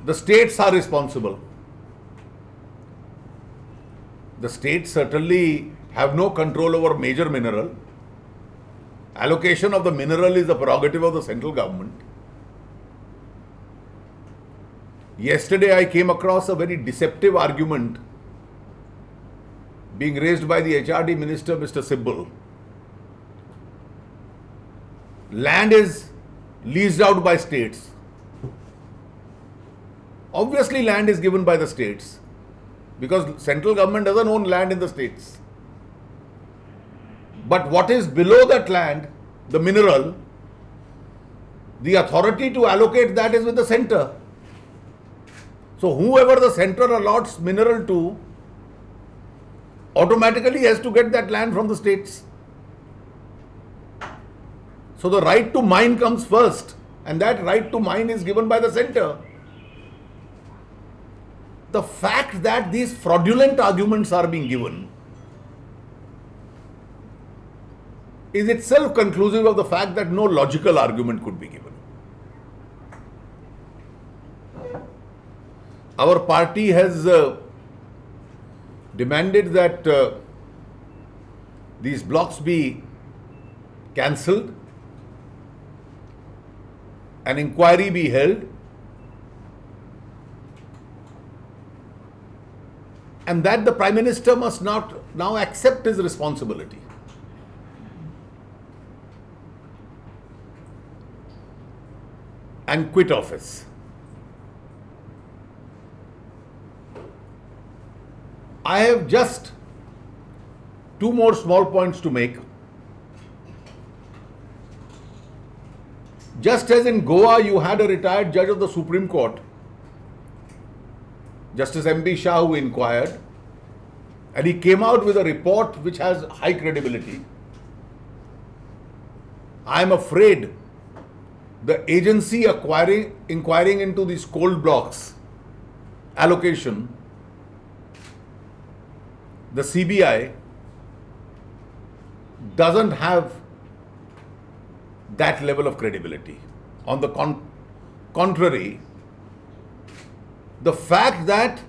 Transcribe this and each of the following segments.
the states are responsible. The states certainly have no control over major mineral. Allocation of the mineral is the prerogative of the central government. Yesterday I came across a very deceptive argument being raised by the HRD Minister, Mr. Sibbal. Land is leased out by states. Obviously land is given by the states because central government doesn't own land in the states. But what is below that land, the mineral, the authority to allocate that is with the center. So whoever the center allots mineral to automatically has to get that land from the states. So the right to mine comes first, and that right to mine is given by the center. The fact that these fraudulent arguments are being given is itself conclusive of the fact that no logical argument could be given. Our party has demanded that these blocks be cancelled, an inquiry be held, and that the Prime Minister must not now accept his responsibility. And quit office. I have just two more small points to make. Just as in Goa you had a retired judge of the Supreme Court, Justice M.B. Shah, who inquired, and he came out with a report which has high credibility. I am afraid the agency inquiring into these coal blocks allocation, the CBI, doesn't have that level of credibility. On the contrary, the fact that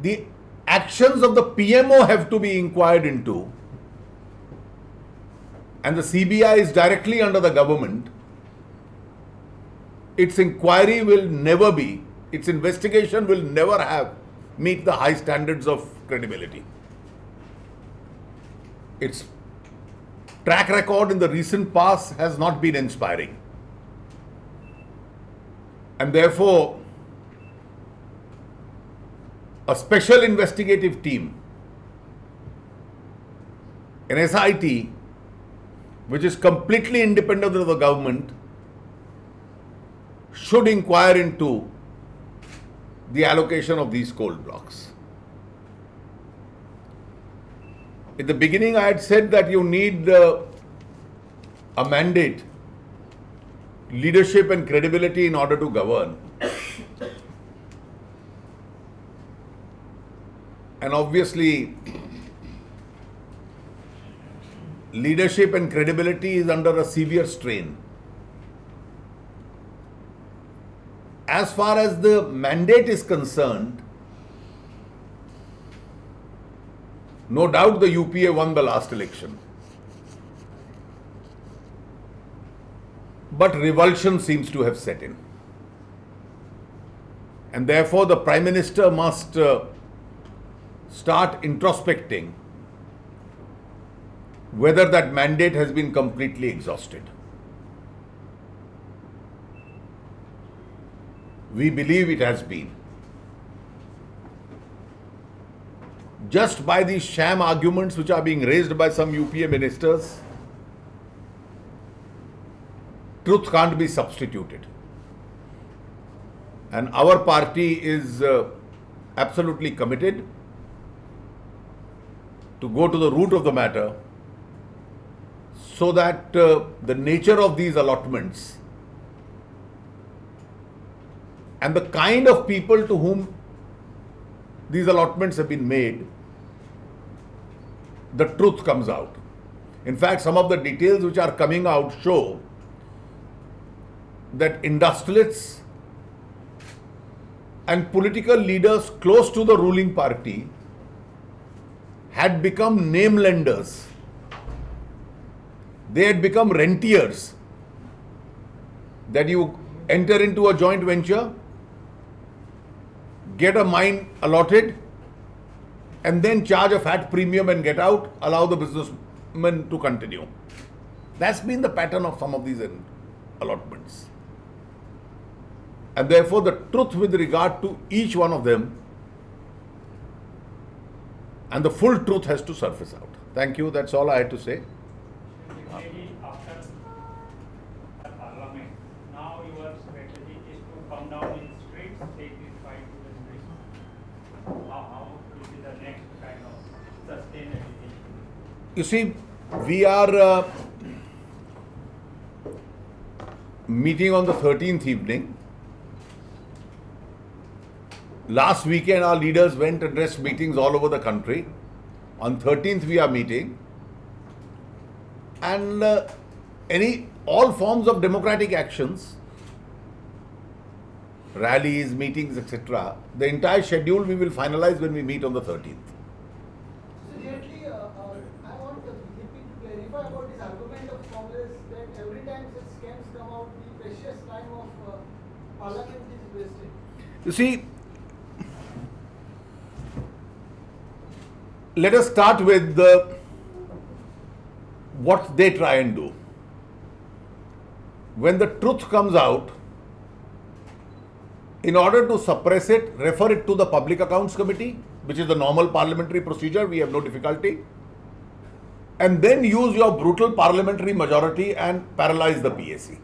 the actions of the PMO have to be inquired into and the CBI is directly under the government, its inquiry will never be, its investigation will never meet the high standards of credibility. Its track record in the recent past has not been inspiring. And therefore, a special investigative team, an SIT, which is completely independent of the government, should inquire into the allocation of these coal blocks. In the beginning, I had said that you need a mandate, leadership and credibility in order to govern. And obviously, leadership and credibility is under a severe strain. As far as the mandate is concerned, no doubt the UPA won the last election. But revulsion seems to have set in. And therefore, the Prime Minister must start introspecting whether that mandate has been completely exhausted. We believe it has been. Just by these sham arguments which are being raised by some UPA ministers, truth can't be substituted. And our party is absolutely committed to go to the root of the matter so that the nature of these allotments and the kind of people to whom these allotments have been made, the truth comes out. In fact, some of the details which are coming out show that industrialists and political leaders close to the ruling party had become name lenders. They had become rentiers. That you enter into a joint venture, get a mine allotted, and then charge a fat premium and get out, allow the businessmen to continue. That's been the pattern of some of these allotments. And therefore, the truth with regard to each one of them and the full truth has to surface out. Thank you. That's all I had to say. Maybe after the parliament, now your strategy is to come down in streets, take this fight to the streets. How will be the next kind of sustainability? You see, we are meeting on the 13th evening. Last weekend, our leaders went and addressed meetings all over the country. On 13th, we are meeting. And all forms of democratic actions, rallies, meetings, etc., the entire schedule we will finalize when we meet on the 13th. So, Jaitley, I want the BJP to clarify about this argument of Congress that every time such scams come out, the precious time of Parliament is wasted. You see, let us start with what they try and do. When the truth comes out, in order to suppress it, refer it to the Public Accounts Committee, which is the normal parliamentary procedure, we have no difficulty, and then use your brutal parliamentary majority and paralyze the PAC.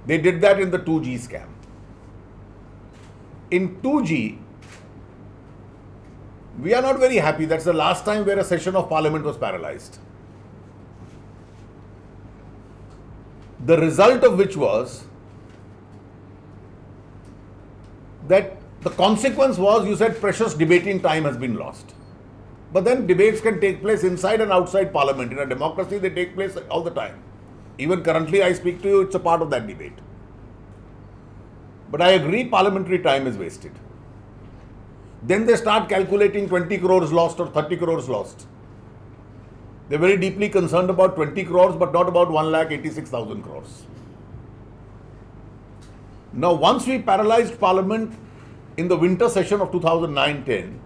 They did that in the 2G scam. In 2G, we are not very happy. That's the last time where a session of parliament was paralyzed. The result of which was that the consequence was, you said, precious debating time has been lost. But then debates can take place inside and outside parliament. In a democracy, they take place all the time. Even currently, I speak to you, it's a part of that debate. But I agree, parliamentary time is wasted. Then they start calculating 20 crores lost or 30 crores lost. They're very deeply concerned about 20 crores, but not about 1,86,000 crores. Now, once we paralyzed Parliament in the winter session of 2009-10,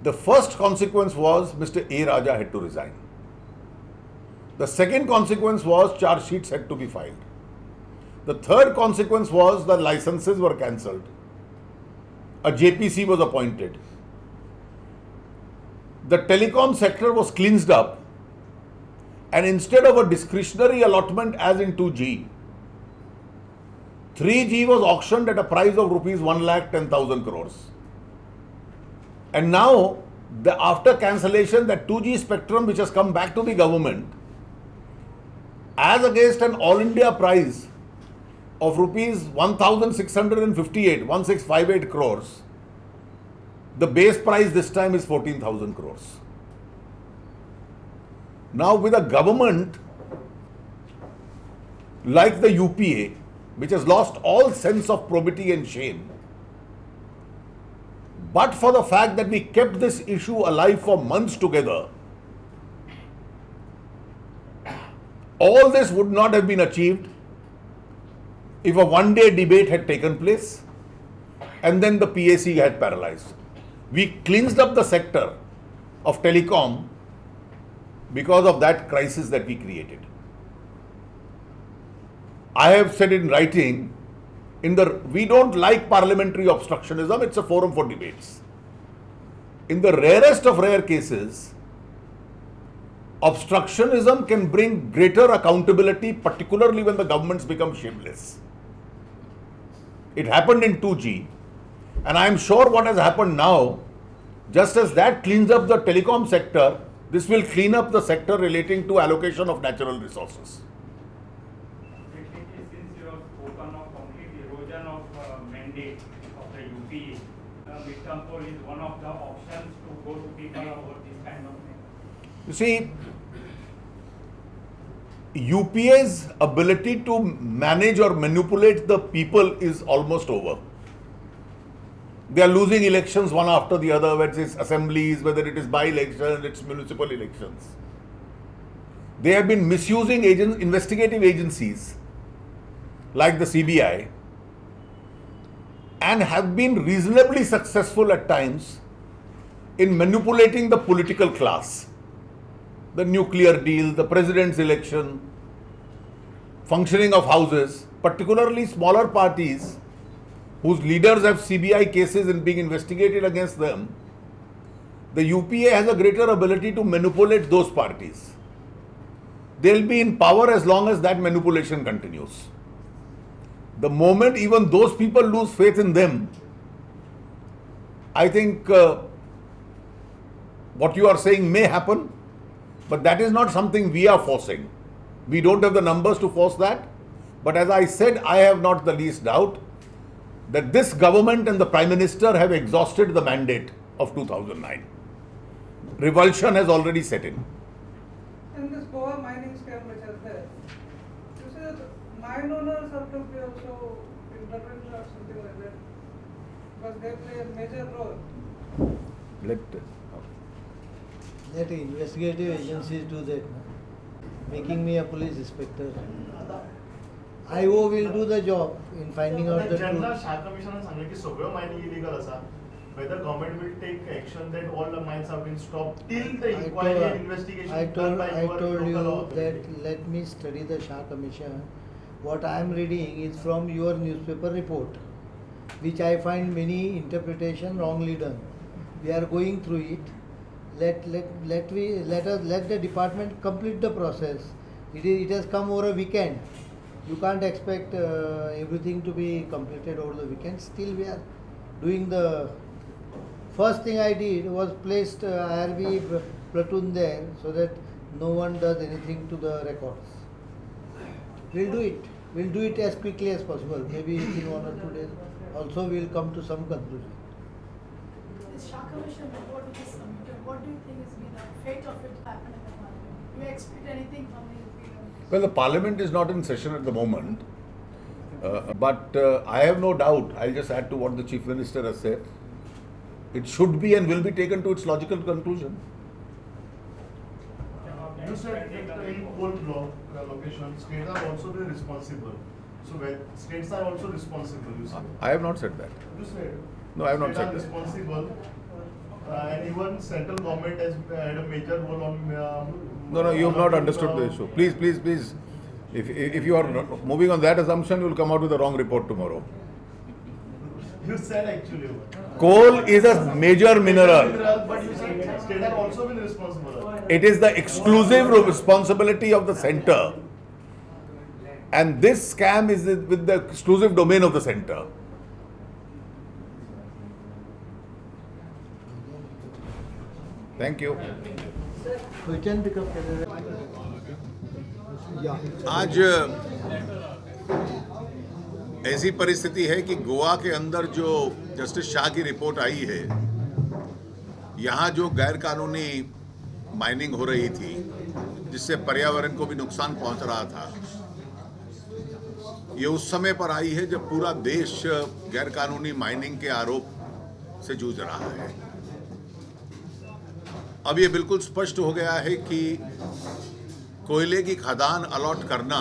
the first consequence was Mr. A. Raja had to resign. The second consequence was charge sheets had to be filed. The third consequence was the licenses were cancelled. A JPC was appointed. The telecom sector was cleansed up, and instead of a discretionary allotment as in 2G, 3G was auctioned at a price of rupees 1,10,000 crores. And now, after cancellation, that 2G spectrum which has come back to the government, as against an all India price of rupees 1,658 crores, the base price this time is 14,000 crores. Now, with a government like the UPA, which has lost all sense of probity and shame, but for the fact that we kept this issue alive for months together, all this would not have been achieved if a one-day debate had taken place and then the PAC had paralyzed. We cleansed up the sector of telecom because of that crisis that we created. I have said in writing, we don't like parliamentary obstructionism, it's a forum for debates. In the rarest of rare cases, obstructionism can bring greater accountability, particularly when the governments become shameless. It happened in 2G, and I am sure what has happened now, just as that cleans up the telecom sector, this will clean up the sector relating to allocation of natural resources. Since you have spoken of complete erosion of mandate of the UPA, midterm poll is one of the options to go to people about this kind of thing. You see, UPA's ability to manage or manipulate the people is almost over. They are losing elections one after the other, whether it's assemblies, whether it is by-elections, it's municipal elections. They have been misusing investigative agencies like the CBI and have been reasonably successful at times in manipulating the political class. The nuclear deal, the president's election, functioning of houses, particularly smaller parties whose leaders have CBI cases and being investigated against them, the UPA has a greater ability to manipulate those parties. They'll be in power as long as that manipulation continues. The moment even those people lose faith in them, I think what you are saying may happen, but that is not something we are forcing. We don't have the numbers to force that. But as I said, I have not the least doubt that this government and the Prime Minister have exhausted the mandate of 2009. Revulsion has already set in. And this Goa mining scam which is there, you say mine owners have to be also intervened or something like that, because they play a major role. Let investigative agencies do that. Making me a police inspector. IO will do the job in finding out the General truth. Shah Commission सांगले की सगळं mining illegal असा. Whether government will take action that all the mines have been stopped till the inquiry and investigation done by your told local you authority. that let me study the Shah Commission. What I am reading is from your newspaper report, which I find many interpretation wrongly done. We are going through it. Let the department complete the process. It has come over a weekend. You can't expect everything to be completed over the weekend. Still we are doing the first thing I did was placed IRB platoon there so that no one does anything to the records. We'll do it. We'll do it as quickly as possible. Maybe in 1 or 2 days. Also we'll come to some conclusion. This Shah Commission report which is submitted, what do you think is the fate of it happen in the parliament? Do you expect anything from the UP government? Well, the parliament is not in session at the moment, but I have no doubt, I'll just add to what the Chief Minister has said, it should be and will be taken to its logical conclusion. You said that in coal block location, states are also very responsible. So when states are also responsible, you said. I have not said that. You said. No, I have not States said are that. responsible, and even central government has had a major role on. No, you have not understood the issue. Please. If you are moving on that assumption, you will come out with the wrong report tomorrow. You said actually. Coal is a major mineral. But you said states are also been responsible. It is the exclusive responsibility of the centre. And this scam is with the exclusive domain of the centre. Thank you. We can pick up. आज ऐसी परिस्थिति है कि गोवा के अंदर जो justice Shah की report आई है, यहाँ जो गैर कानूनी माइनिंग हो रही थी जिससे पर्यावरण को भी नुकसान पहुंच रहा था, ये उस समय पर आई है जब पूरा देश गैर कानूनी माइनिंग के आरोप से जूझ रहा है। अब ये बिल्कुल स्पष्ट हो गया है कि कोयले की खदान अलॉट करना,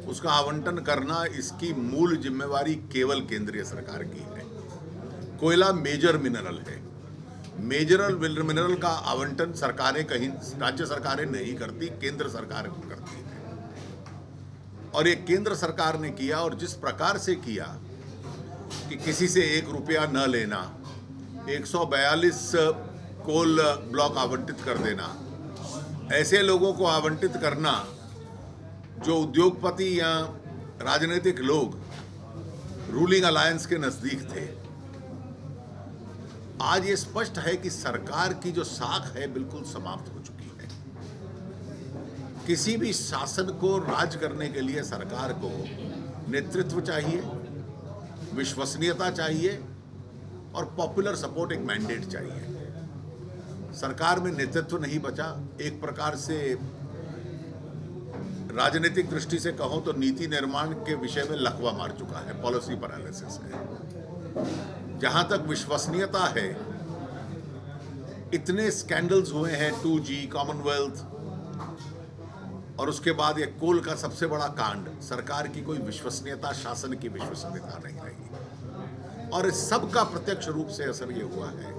उसका आवंटन करना, इसकी मूल जिम्मेवारी केवल केंद्रीय सरकार की है। कोयला मेजर मिनरल है। मेजर मिनरल का आवंटन सरकारें कहीं, राज्य सरकारें नहीं करती, केंद्र सरकार करती है। और ये केंद्र सरकार ने किया, और जिस प्रकार से किया कि किसी से 1 रुपया न लेना, 142 कोल ब्लॉक आवंटित कर देना, ऐसे लोगों को आवंटित करना जो उद्योगपति या राजनीतिक लोग रूलिंग अलायंस के नजदीक थे। आज ये स्पष्ट है कि सरकार की जो साख है बिल्कुल समाप्त हो चुकी है। किसी भी शासन को राज करने के लिए सरकार को नेतृत्व चाहिए, विश्वसनीयता चाहिए और पॉपुलर सपोर्ट, एक मैंडेट चाहिए। सरकार में नेतृत्व नहीं बचा, एक प्रकार से राजनीतिक दृष्टि से कहो तो नीति निर्माण के विषय में लकवा मार चुका है, पॉलिसी पैरालिसिस है। जहां तक विश्वसनीयता है, इतने स्कैंडल्स हुए हैं, 2G, कॉमनवेल्थ और उसके बाद ये कोल का सबसे बड़ा कांड, सरकार की कोई विश्वसनीयता, शासन की विश्वसनीयता नहीं रही। और इस सब का प्रत्यक्ष रूप से असर ये हुआ है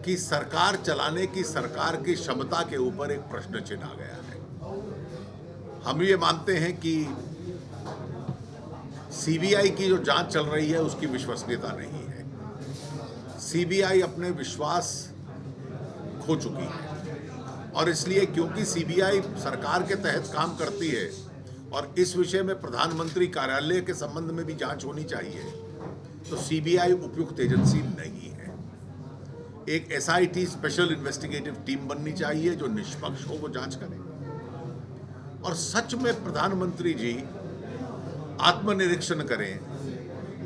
कि सरकार चलाने की, सरकार की क्षमता के ऊपर एक प्रश्न चिन्ह आ गया है। हम ये मानते हैं कि सीबीआई की जो जांच चल रही है उसकी विश्वसनीयता नहीं है। सीबीआई अपने विश्वास खो चुकी है और इसलिए क्योंकि सीबीआई सरकार के तहत काम करती है और इस विषय में प्रधानमंत्री कार्यालय के संबंध में भी जांच होनी चाहिए, तो सीबीआई उपयुक्त एजेंसी नहीं है। एक एसआईटी, स्पेशल इन्वेस्टिगेटिव टीम बननी चाहिए जो निष्पक्ष हो, वो जांच करे। और सच में प्रधानमंत्री जी आत्मनिरीक्षण करें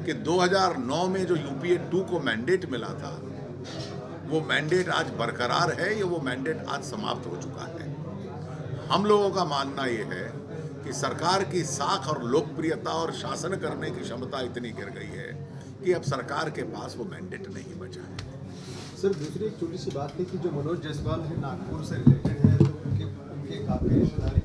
कि 2009 में जो यूपीए 2 को मैंडेट मिला था, वो मैंडेट आज बरकरार है या वो मैंडेट आज समाप्त हो चुका है। हम लोगों का मानना ये है कि सरकार की साख और लोकप्रियता और शासन करने की क्षमता इतनी गिर गई है कि अब सरकार के पास वो मैंडेट नहीं बचा है। सर, दूसरी एक छोटी सी बात थी कि जो मनोज जायसवाल है नागपुर से रिलेटेड है, तो उनके काफी रिश्तेदारी